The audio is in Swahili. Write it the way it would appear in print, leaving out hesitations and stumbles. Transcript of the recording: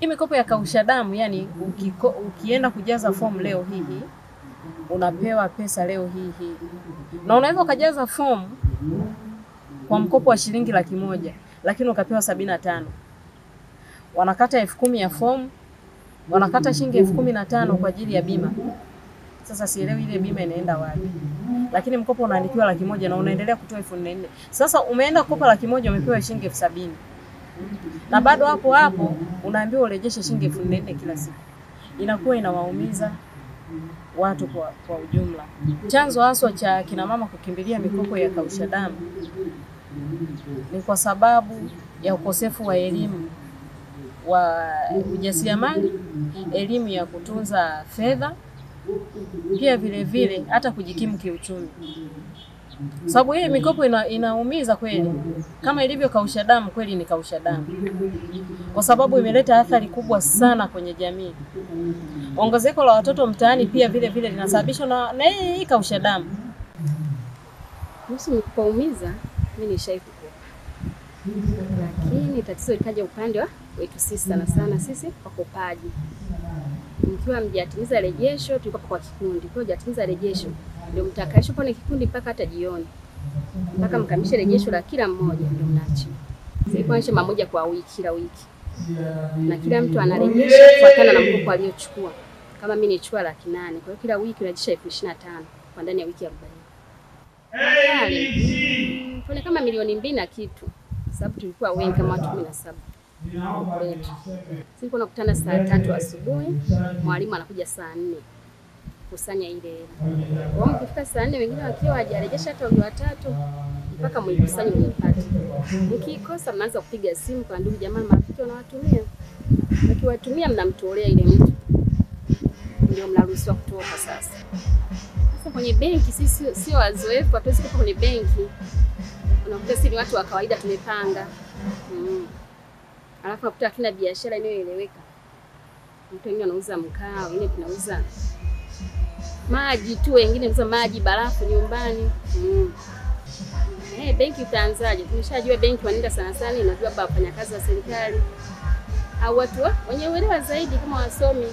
Hii mikopo ya kausha damu, yani ukienda kujaza fomu leo hii unapewa pesa leo hii. Na unaweza ukajaza fomu kwa mkopo wa shilingi 100,000 lakini ukapewa 75. Wanakata 10,000 ya fomu, wanakata shilingi 15,000 kwa ajili ya bima. Sasa sielewi ile bima inaenda wapi. Lakini mkopo unaandikiwa 100,000 na unaendelea kutoa 4,000. Sasa umeenda kukopa 100,000 umepewa shilingi 70,000. Na bado hapo hapo unaambiwa urejeshe shilingi 4,000 kila siku. Inakuwa inawaumiza watu kwa ujumla. Chanzo haswa cha kina mama kukimbilia mikopo ya kausha damu ni kwa sababu ya ukosefu wa elimu wa ujasiriamali, elimu ya kutunza fedha, pia vile vile hata kujikimu kiuchumi. Sababu hii mikopo inaumiza kweli. Kama ilivyo kausha damu, kweli ni kausha damu. Kwa sababu imeleta athari kubwa sana kwenye jamii. Ongezeko la watoto mtaani pia vile vile linasababishwa na hii kausha damu. Kuhusu kupaumiza, mimi nishaikukopa. Lakini tatizo likaja upande wa wetu sisi sana sisi wakopaji. Mkiwa mjatimiza rejesho tulikuwa kwa kikundi. Kwa mjatimiza rejesho ndio mtakaisho pone kikundi mpaka hata jioni. Mpaka mkamilishe rejesho la kila mmoja ndio mnaachiwa. Sasa nisha mamoja kwa wiki kila wiki. Na kila mtu anarejesha kufuatana na mkopo aliochukua. Kama mimi nilichukua 800,000, kwa hiyo kila wiki unarejesha 25,000 kwa ndani ya wiki 40. Tuna kama milioni 2 na kitu. Sababu tulikuwa wengi kama watu 17. Sisi tunakutana saa 3 asubuhi, mwalimu anakuja saa 4 kusanya ile hela. Wao kufika saa 4 wengine wakiwa hajarejesha hata wao watatu mpaka mlikusanye mlipate. Mkikosa mnaanza kupiga simu kwa ndugu jamaa marafiki wanawatumia. Wakiwatumia mnamtolea ile mtu. Ndio mnaruhusiwa kutoka sasa. Sasa kwenye benki sisi sio wazoefu, hatuwezi kutoka kwenye benki. Unakuta sisi watu wa kawaida tumepanga. Alafu nakuta kila biashara inayoeleweka. Mtu mwingine anauza mkaa, wengine tunauza maji tu, wengine wanauza maji barafu nyumbani. Benki utaanzaje? Tumeshajua benki wanaenda sana inajua baba wafanyakazi wa serikali au watu wenye uelewa zaidi kama wasomi.